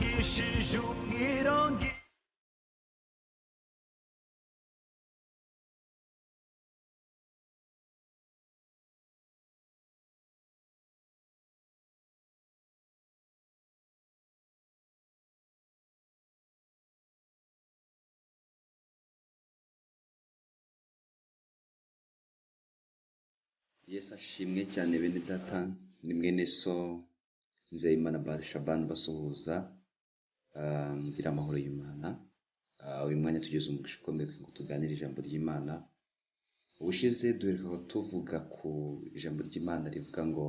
wanyigishije umwirongi Yesu ashimwe cyane bene data, ni mwene so Nzeyimana Barishaban basuhuza, mugira amahoro y'Imana. Uyu mwanya tugeze umugisha ukomeye ngo tuganire ijambo ry'Imana. Ubushize duheruka tuvuga ku ijambo ry'Imana rivuga ngo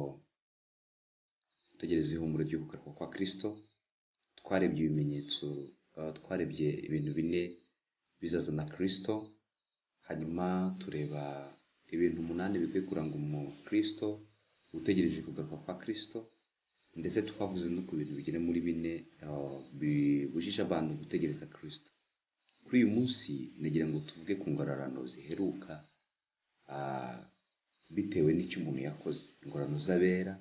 tugereze ihumure ryo kugaruka kwa Kristo. Twarebye ibimenyetso, twarebye ibintu bine bizazana Kristo, hanyuma tureba ibintu 8 bikwiye kuranga umukristo utegereje kugaruka kwa Kristo, ndetse twavuze no ku bintu bigera muri bine bibujije abantu gutegereza Kristo. Kuri uyu munsi nagira ngo tuvuge ku ngororano ziheruka bitewe n'icyo umuntu yakoze, ingororano z'abera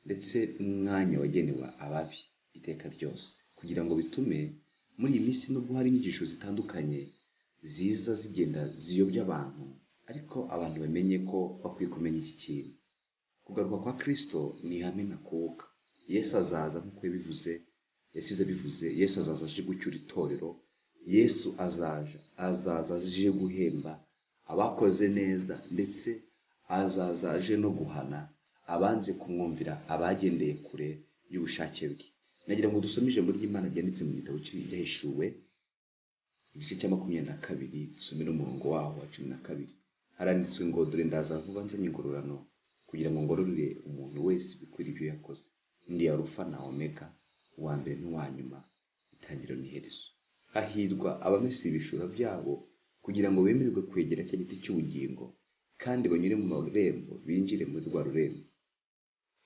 ndetse n'umwanya wagenewe ababi iteka ryose, kugira ngo bitume muri iyi minsi nubwo hari inyigisho zitandukanye ziza zigenda ziyobya abantu, ariko abantu bamenye ko bakwiye kumenya iki kintu. Kugaruka kwa Kristo ni ihame ntakuka. Yesu azaza nk'uko yabivuze, yasize bivuze. Yesu azaza aje gucyura itorero. Yesu azaza aje guhemba abakoze neza, ndetse azaza aje no guhana abanze kumwumvira, abagendeye kure y'ubushake bwe. Nagira ngo dusome ijambo ry'Imana ryanditse mu gitabo cy'Ibyahishuwe, igice cya 22, dusome n'umurongo waho wa 12. Haranditswe ngo dore ndaza vuba nzanye ingororano kugira ngo ngororere umuntu wese bikwira ibyo yakoze. Ndi Alufa na Omega, uwa mbere n'uwa nyuma, itangiriro n'iherezo. Hahirwa abamesa ibishura byabo kugira ngo bemererwe kwegera cya giti cy'ubugingo, kandi banyure mu marembo binjire muri rwa rurembo.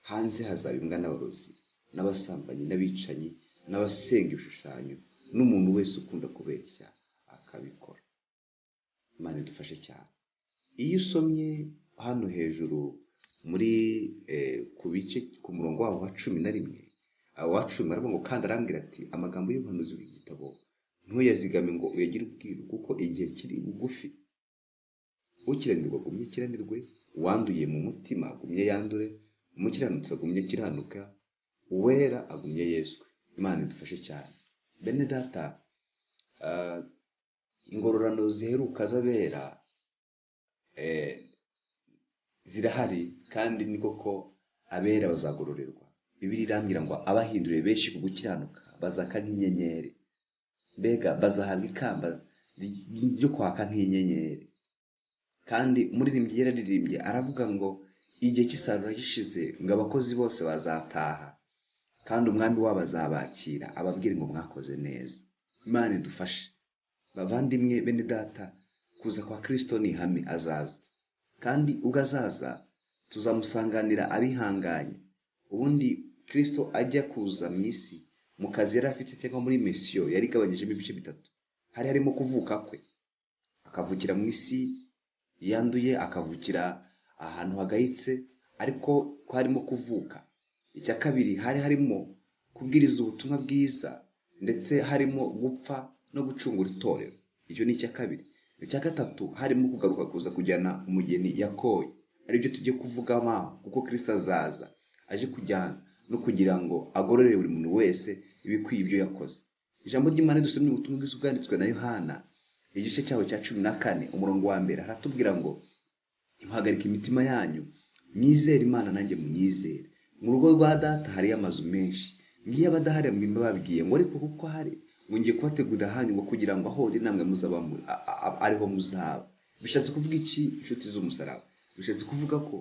Hanze hazaba imbwa n'abarozi n'abasambanyi n'abicanyi n'abasenga ibishushanyo n'umuntu wese ukunda kubeshya akabikora. Imana idufashe cyane. Iyo usomye hano hejuru muri ku bice ku murongo waho wa 11, wa 10 aravuga ngo kandi arambwira ati amagambo y'ubuhanuzi bw'igitabo ntuyazigame ngo uyagire ubwiru, kuko igihe kiri bugufi. Ukiranirwa agumye kiranirwe, uwanduye mu mutima agumye yandure, umukiranutsi agumye kiranuka, uwera agumye yeswe. Imana idufashe cyane. Bene data, ingororano ziheruka z'abera zirahari, kandi ni koko abera bazagororerwa. Bibiliya irambwira ngo abahindure benshi ku gukiranuka bazaka nk'inyenyeri. Mbega bazahabwa ikamba ryo kwaka nk'inyenyeri. Kandi umuririmbyi yararirimbye aravuga ngo igihe cy'isarura gishize ngo abakozi bose bazataha, kandi umwami wabo azabakira ababwire ngo mwakoze neza. Imana idufashe. Bavandimwe bene data, kuza kwa Kristo ni ihame. Azaza, kandi ubwo azaza tuzamusanganira abihanganye. Ubundi Kristo ajya kuza mu isi, mu kazi yari afite cyangwa muri misiyo, yari igabanyijemo ibice bitatu. Hari harimo kuvuka kwe, akavukira mu isi yanduye, akavukira ahantu hagayitse, ariko harimo kuvuka. Icya kabiri, hari harimo kubwiriza ubutumwa bwiza, ndetse harimo gupfa no gucungura itorero. Icyo ni icya kabiri. Icya gatatu, harimo kugaruka kuza kujyana umugeni yakoye, aribyo tujye kuvuga amaho, kuko Kristo azaza aje kujyana no kugira ngo agororere buri muntu wese ibikwiye ibyo yakoze. Ijambo ry'Imana dusomye ubutumwa bwiza bwanditswe na Yohana, igice cyaho cya 14 umurongo wa mbere, haratubwira ngo ntimuhagarike imitima yanyu, mwizere Imana nanjye munyizere. Mu rugo rwa data hari amazu menshi, ngiye abadahari mwimba babwiye ngo ariko kuko hari ngo ngiye kubategurira hanyu ngo kugira ngo aho ndi namwe muzaba ariho muzaba. Bishatse kuvuga iki inshuti z'umusaraba? Bishatse kuvuga ko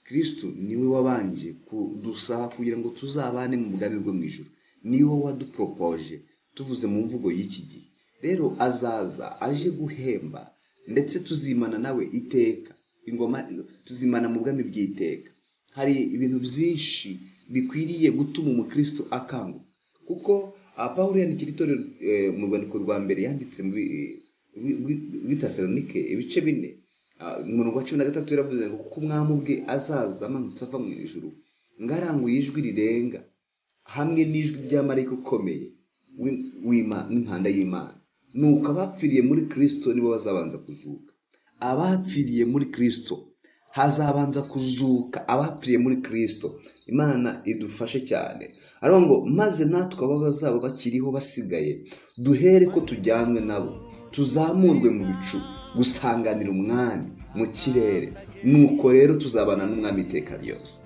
Kristo niwe wabanje kudusaba kugira ngo tuzabane mu bwami bwo mu ijuru. Niwe wadupropoje tuvuze mu mvugo y'iki gihe. Rero azaza aje guhemba, ndetse tuzimana nawe iteka. Ingoma tuzimana mu bwami bw'iteka. Hari ibintu byinshi bikwiriye gutuma umukristo akanguka, kuko Pawulo yandikira itorero mu rwandiko rwa mbere yanditse muri Tesalonike ibice 4, umurongo wa 13 yaravuze ngo kuko umwami ubwe azaza amanutse ava mu ijuru, ngaranguye ijwi rirenga hamwe n'ijwi rya marayika ukomeye, n'impanda y'Imana. Nuko abapfiriye muri Kristo nibo bazabanza kuzuka. Abapfiriye muri Kristo, hazabanza kuzuka abapfiriye muri Kristo. Imana idufashe cyane. Aravuga ngo maze natwe aba bazaba bakiriho basigaye duhere ko tujyanwe nabo, tuzamurwe mu bicu gusanganira umwami mu kirere. Nuko rero tuzabana n'umwami iteka ryose.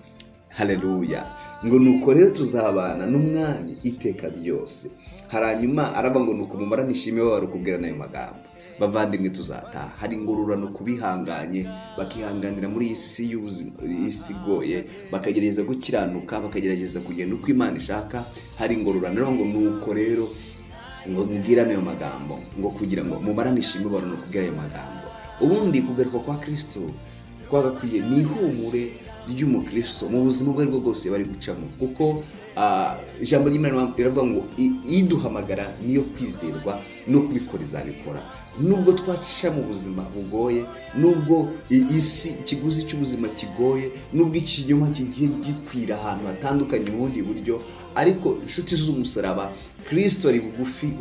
Haleluya. Ngo nuko rero tuzabana n'umwami iteka ryose. Haranyuma aravuga ngo nuko mumara nishime baba kubwirana ayo magambo. Bavandimwe tuzataha. Hari ingororano kubihanganye, bakihanganira muri isi y'ubuzima, isi igoye, bakagerageza gukiranuka, bakagerageza kugenda uko Imana ishaka. Hari ingororano ngo nuko rero ngo mubwirane ayo magambo, ngo kugira ngo mumarane ishime baba kubwira ayo magambo. Ubundi kugaruka kwa Kristo kwagakwiye ni ihumure ry'umukristo mu buzima bwe bwose bari gucamo, kuko ijambo ry'Imana riravuga ngo iduhamagara niyo kwizerwa no kubikora izabikora. Nubwo twacisha mu buzima bugoye, nubwo isi ikiguzi cy'ubuzima kigoye, nubwo ikinyoma kigiye gikwira ahantu hatandukanye mu bundi buryo, ariko inshuti z'umusaraba, Kristo ari bugufi,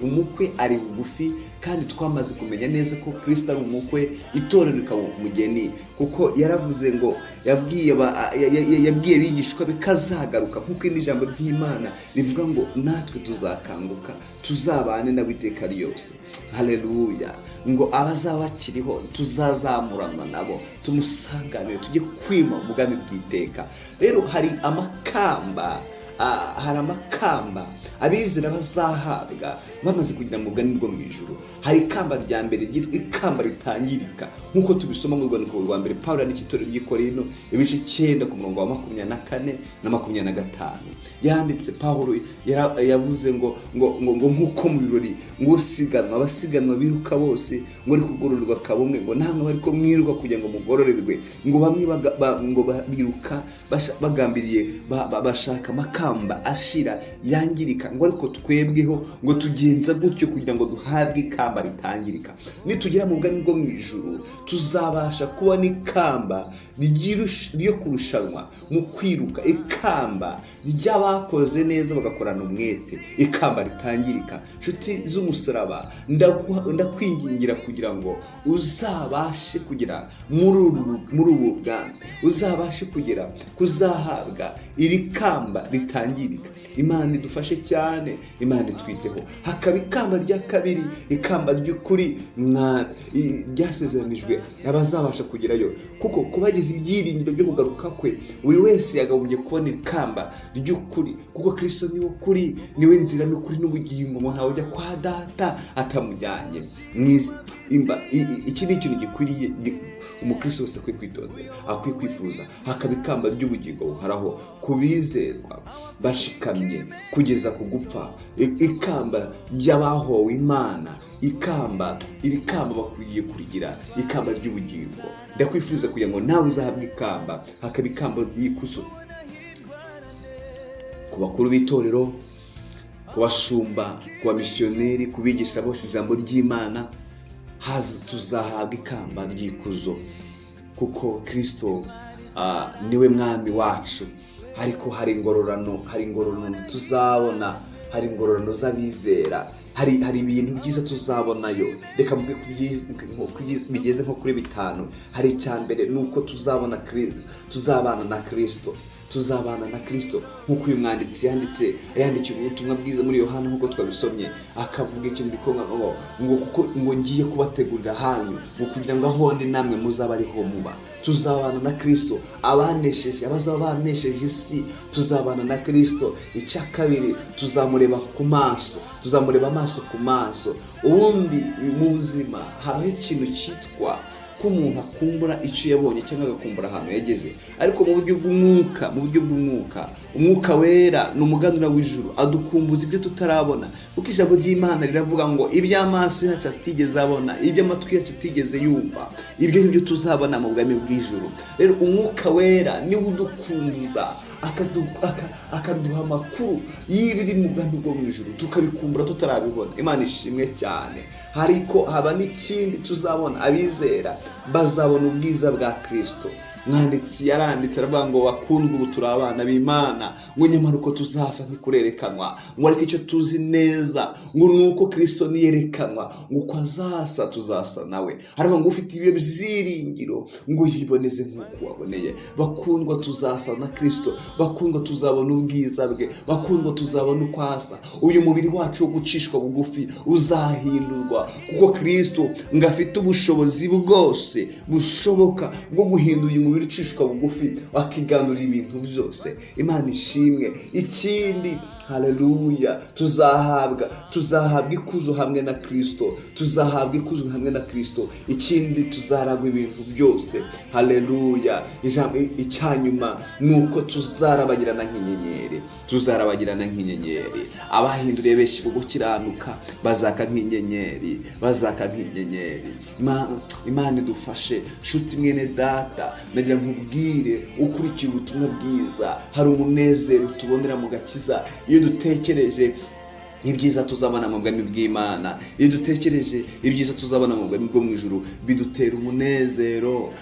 umukwe ari bugufi, kandi twamaze kumenya neza ko Kristo ari umukwe, itorero rikaba umugeni, kuko yaravuze ngo yabwiye bigishwa bikazagaruka, nkuko indi jambo ry'Imana rivuga ngo natwe tuzakanguka tuzabane na iteka ryose. Haleluya. Ngo abazaba bakiriho tuzazamuranwa nabo, tumusanganire, tujye kwima ubwami bw'iteka. Rero hari amakamba abizera bazahabwa bamaze kugira mu bwami bwo mu ijuru. Hari ikamba rya mbere ryitwa ikamba ritangirika, nkuko tubisoma mu rwandiko rwa mbere Pawulo n'itorero ry'i Korinto ibice 9 ku murongo wa 24 na 25. Yanditse Pawulo yavuze ngo nkuko mu birori ngo abasiganwa biruka bose ngo ari kugororerwa kabumwe, ngo namwe bari ko mwiruka kugira ngo mugororerwe. Ngo bamwe ngo biruka bagambiriye bashaka amakamba ashira yangirika, ngo ariko twebweho ngo tugenza gutyo kugira ngo duhabwe ikamba ritangirika. Nitugera mu bwami bwo mu ijuru tuzabasha kubona ikamba ryo kurushanwa mu kwiruka, ikamba ry'abakoze neza bagakorana umwete, ikamba ritangirika. Nshuti z'umusaraba, ndakwingingira kugira ngo uzabashe kugera muri ubu bwami, uzabashe kugera kuzahabwa iri kamba ritangirika. Imana idufashe cyane, Imana itwiteho. Hakaba ikamba rya kabiri, ikamba ry'ukuri ryasezeranijwe abazabasha kugerayo, kuko kubagize ibyiringiro byo kugaruka kwe, buri wese yagagombye kubona ikamba ry'ukuri, kuko Kristo niwe kuri, niwe nzira n'ukuri n'ubugingo, ngo ntawe ujya kwa Data atamujyanye. Iki ni ikintu gikwiriye umukristo wese akwiye kwitondera, akwiye kwifuza. Hakaba ikamba ry'ubugingo buhoraho kubizerwa bashikamye kugeza ku gupfa, ikamba ry'abahowe Imana, iri kamba bakwiriye kurigira, ikamba ry'ubugingo. Ndakwifuza kugira ngo nawe uzahabwe ikamba. Hakaba ikamba ry'ikuzo ku bakuru b'itorero, ku bashumba, ku bamisiyoneri, ku bigisha bose ijambo ry'Imana. Tuzahabwa ikamba ry'ikuzo, kuko Kristo niwe mwami wacu. Ariko hari ingororano tuzabona, hari ingororano z'abizera, hari ibintu byiza tuzabonayo. Reka mvuge bigeze nko kuri 5. Hari icyambere nuko tuzabona Kristo, tuzabana na Kristo, nk'uko uyu mwanditsi yandikiye ubutumwa bwiza muri Yohana, nk'uko twabisomye, akavuga ikintu ngo ngiye kubategurira hanyu, ngo kugira ngo aho ndi namwe muzaba ariho muba. Tuzabana na Kristo, abazaba banesheje isi, tuzabana na Kristo. Icya kabiri, tuzamureba amaso ku maso. Ubundi mu buzima habaho ikintu cyitwa ko umuntu akumbura icyo yabonye cyangwa agakumbura ahantu yageze, ariko mu buryo bw'umwuka, umwuka wera ni umuganura w'ijuru, adukumbuza ibyo tutarabona. Kuko ijambo ry'Imana riravuga ngo iby'amaso yacu atigeze abona, iby'amatwi yacu atigeze yumva, ibyo nibyo tuzabona mu bwami bw'ijuru. Rero umwuka wera niwe udukumbuza, akaduha amakuru y'ibiri mu bwami bwo mu ijuru, tukabikumbura tutarabibona. Imana ishimwe cyane. Haba n'ikindi tuzabona, abizera bazabona ubwiza bwa Kristo. mwanditsi yaranditse aravuga ngo bakundwa ubu turi abana b'Imana, ngo nyamara uko tuzasa ntikurerekanwa, ngo ariko icyo tuzi neza ngo ni uko Kristo niyerekanwa, ngo uko azasa tuzasa nawe. Aravuga ngo ufite ibihe byiringiro ngo yiboneze nk'uko waboneye. Bakundwa tuzasa na Kristo, bakundwa tuzabona ubwiza bwe, bakundwa tuzabona uko asa. Uyu mubiri wacu wo gucishwa bugufi uzahindurwa, kuko Kristo ngo afite ubushobozi bwose bushoboka bwo guhindura uyu mubiri ucishwa bugufi akigandurira ibintu byose. Imana ishimwe. Ikindi, haleluya, tuzahabwa ikuzo hamwe na Kristo, tuzahabwa ikuzo hamwe na Kristo. Ikindi, tuzaragwa ibintu byose, haleluya. Icyanyuma nuko tuzarabagirana nk'inyenyeri, tuzarabagirana nk'inyenyeri. Abahinduriye benshi gukiranuka bazaka nk'inyenyeri, bazaka nk'inyenyeri. Imana idufashe. Nshuti mwene data, nagira nkubwire, ukurikiye ubutumwa bwiza hari umunezero tubonera mu gakiza iyo dutekereje ibyiza tuzabona mu bwami bw'Imana. Iyo dutekereje ibyiza tuzabona mu bwami bwo mu ijuru, bidutera umunezero,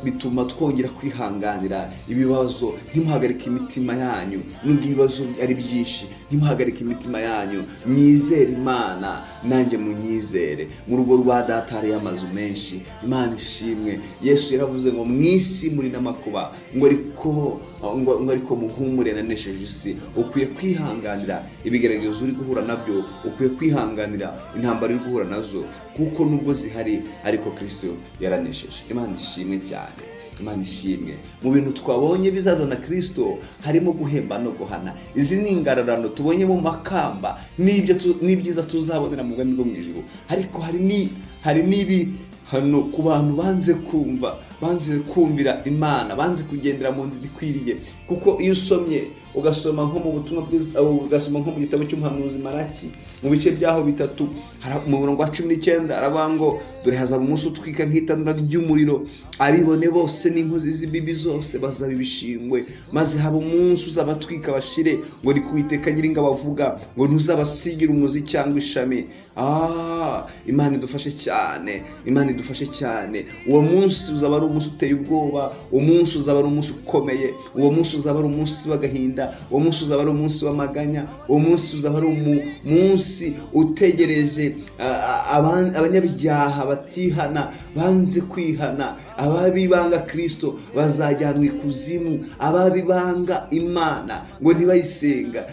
bituma twongera kwihanganira ibibazo. Ntimuhagarike imitima yanyu, nubwo ibibazo ari byinshi, ntimuhagarike imitima yanyu. Mwizere Imana, nanjye munyizere. Mu rugo rwa data hari amazu menshi. Imana ishimwe. Yesu yaravuze ngo mwisi muri n'amakuba, ngo ariko muhumure nanesheje isi. Ukwiye kwihanganira ibigeragezo uri guhura nabyo, ukwiye kwihanganira intambara uri guhura nazo, kuko nubwo zihari ariko Kristo yaranesheje. Imana ishimwe cyane. Imana ishimwe. Mu bintu twabonye bizazana Kristo harimo guhemba no guhana. Izi ni ingararano tubonye mu makamba, n'ibyiza tuzabonera mu bwami bwo mu ijuru. Ariko hari n'ibi hano ku bantu banze kumvira Imana, banze kugendera mu nzira ikwiriye. Kuko iyo usomye ugasoma nko mu butumwa bwiza, ugasoma nko mu gitabo cy'umuhanuzi Malaki mu bice byaho bitatu, mu murongo wa 19 aravuga ngo dore hazaba umunsi utwika nk'itanura ry'umuriro, abibone bose n'inkozi z'ibibi zose bazaba ibishingwe, maze haba umunsi uzabatwika bashire, ngo ni Uwiteka Nyiringabo avuga, ngo ntuzabasigira umuzi cyangwa ishami. Imana idufashe cyane, Imana idufashe cyane. Uwo munsi uzaba ari umunsi uteye ubwoba, uwo munsi uzaba ari umunsi ukomeye, uwo munsi uzaba ari umunsi w'agahinda, uwo munsi uzaba ari umunsi w'amaganya, uwo munsi uzaba ari umunsi utegereje abanyabyaha batihana, banze kwihana. Ababi banga Kristo bazajyanwa ikuzimu, ababi banga Imana ngo ntibayisenga,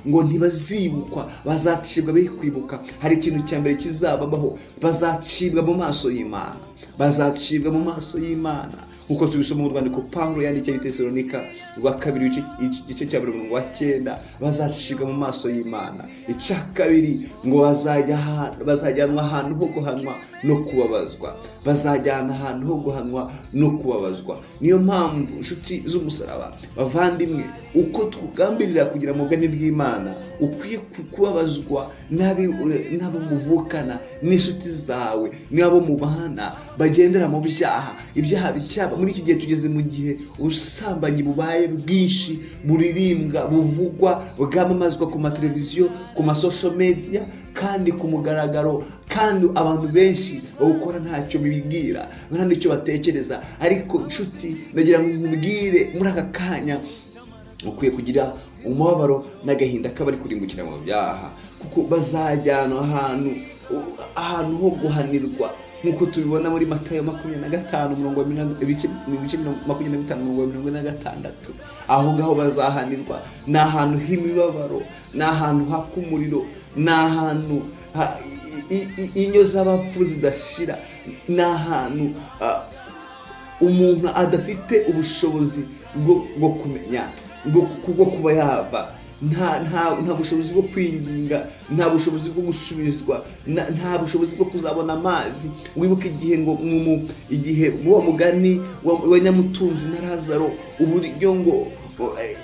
ngo ntibazibukwa, bazacibwa be kwibuka. Hari ikintu cya mbere kizababaho, bazacibwa mu maso y'Imana, bazacibwa mu maso y'Imana. Nkuko tubisoma mu rwandiko Pawulo yandikiye Tesalonika rwa 2 igice cya 9, bazacibwa mu maso y'Imana. Icya kabiri ngo bazajyanwa ahantu ho guhanwa no kubabazwa, bazajyana ahantu ho guhanwa no kubabazwa. Niyo mpamvu inshuti z'umusaraba, bavandimwe, uko twugambirira kugira mu bwami bw'Imana, ukwiye kubabazwa n'abo muvukana, n'inshuti zawe, n'abo mubana bagendera mu ibyaha bicyaba. Muri iki gihe tugeze mu gihe ubusambanyi bubaye bwinshi, buririmbwa, buvugwa, bwamamazwa ku mateleviziyo, ku masocial media, kandi ku mugaragaro, kandi abantu benshi bawukora ntacyo bibibwira, nta n'icyo batekereza. Ariko inshuti, ndagira ngo nkubwire muri aka kanya, ukwiye kugira umubabaro n'agahinda k'abari kurimbukira mu byaha, kuko bazajyanwa ahantu ho guhanirwa, nkuko tubibona muri Matayo 25 ibice 25-26. Aho ngaho bazahanirwa, ni ahantu h'imibabaro, ni ahantu haka umuriro, ni ahantu inyo z'abapfu zidashira, ni ahantu umuntu adafite ubushobozi bwo kumenya, bwo kuba yava. Nta bushobozi bwo kwinginga, nta bushobozi bwo gusubizwa, nta bushobozi bwo kuzabona amazi. Wibuke igihe uwo mugani wa Nyamutunzi na Lazaro, uburyo ngo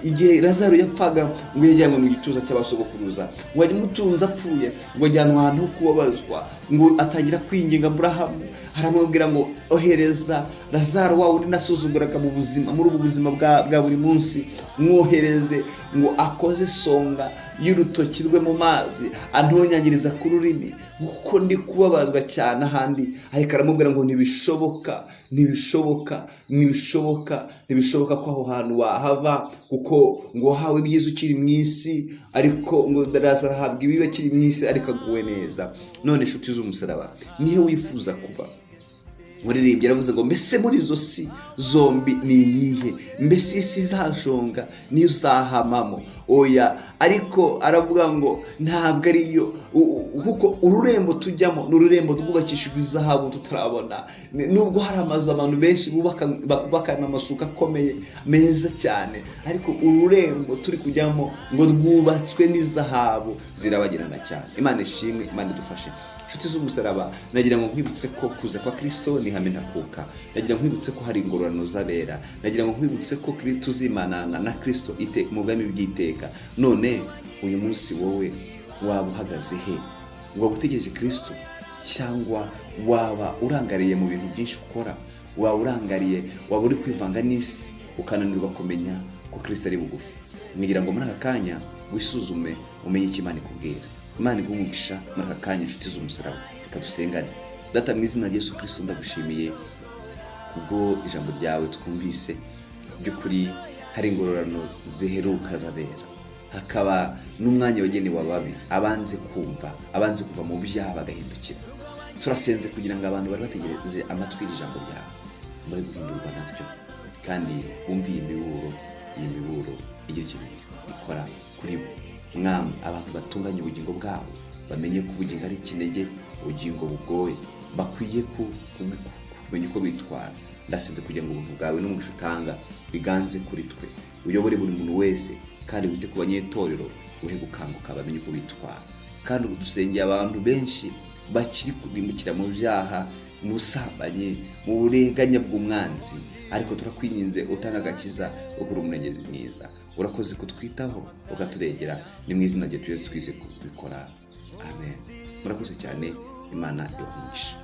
igihe Lazaro yapfaga ngo yajyanwe mu gituza cy'abasogokuruza, ngo ajye mutunza apfuye, ngo ajyanwe ahantu ho kubabazwa, ngo atangira kwinginga Aburahamu, aramubwira ngo ohereza Lazaro wa wundi nasuzuguraga mu buzima, muri ubu buzima bwa buri munsi, mwohereze ngo akoze songa y'urutoki rwe mu mazi antonyangiriza ku rurimi, kuko ndi kubabazwa cyane ahandi. Ariko aramubwira ngo ntibishoboka ko aho hantu wahava, kuko ngo wahawe ibyiza ukiri mu isi, ariko ngo Lazaro ahabwa ibibi akiri mu isi ariko aguwe neza. None inshuti z'umusaraba, nihe wifuza kuba? Muririmbyi aravuze ngo mbese muri izo si zombi ni iyihe? Mbese isi izashonga niyo uzahamamo? Oya, ariko aravuga ngo ntabwo ariyo, kuko ururembo tujyamo ni ururembo rwubakishijwe izahabu tutarabona. Nubwo hari amazu abantu benshi bakubakana amasuka akomeye meza cyane, ariko ururembo turi kujyamo ngo rwubatswe n'izahabu zirabagirana cyane. Imana ishimwe, Imana idufashe. Inshuti z'umusaraba, nagira ngo nkwibutse ko kuza kwa Kristo ni hame ntakuka. Nagira ngo nkwibutse ko hari ingororano z'abera. Nagira ngo nkwibutse ko tuzimanana na Kristo mu bwami bw'iteka. None uyu munsi wowe waba uhagaze he? Waba utegereje Kristo, cyangwa waba urangariye mu bintu byinshi ukora? Waba urangariye, waba uri kwivanga n'isi ukananirwa kumenya ko Kristo ari bugufi? Ngira ngo muri aka kanya wisuzume, umenye icyo Imana ikubwira. Imana igumugisha muri aka kanya, inshuti z'umusaraba. Reka dusengane. Data, mu izina rya Yesu Kristo ndagushimiye kubwo ijambo ryawe twumvise. By'ukuri hari ingororano ziheruka z'abera, hakaba n'umwanya wagenewe ababi, abanze kumva, abanze kuva mu byaha bagahindukira. Turasenze kugira ngo abantu bari bategereze amatwi y'ijambo ryawe babe guhindurwa naryo, kandi bumviye iyi miburo igira ikintu ikora kuri bo. Mwami, abantu batunganye ubugingo bwabo, bamenye ko ubugingo ari ikinege, ubugingo bugoye, bakwiye kumenya uko bitwara. Ndasenze kugira ngo ubuntu bwawe n'umugisha utanga biganze kuri twe, uyobore buri muntu wese, kandi wite ku banyetorero, uhe gukanguka bamenye uko bitwara. Kandi udusengeye abantu benshi bakiri kurimbukira mu byaha, mu busambanyi, mu burenganya bw'umwanzi, ariko turakwinginze utanga agakiza, ukuri umunegezi mwiza. Urakoze kutwitaho ukaturengera, ni mu izina rye twize kubikora. Amen. Murakoze cyane, Imana ibahe umugisha.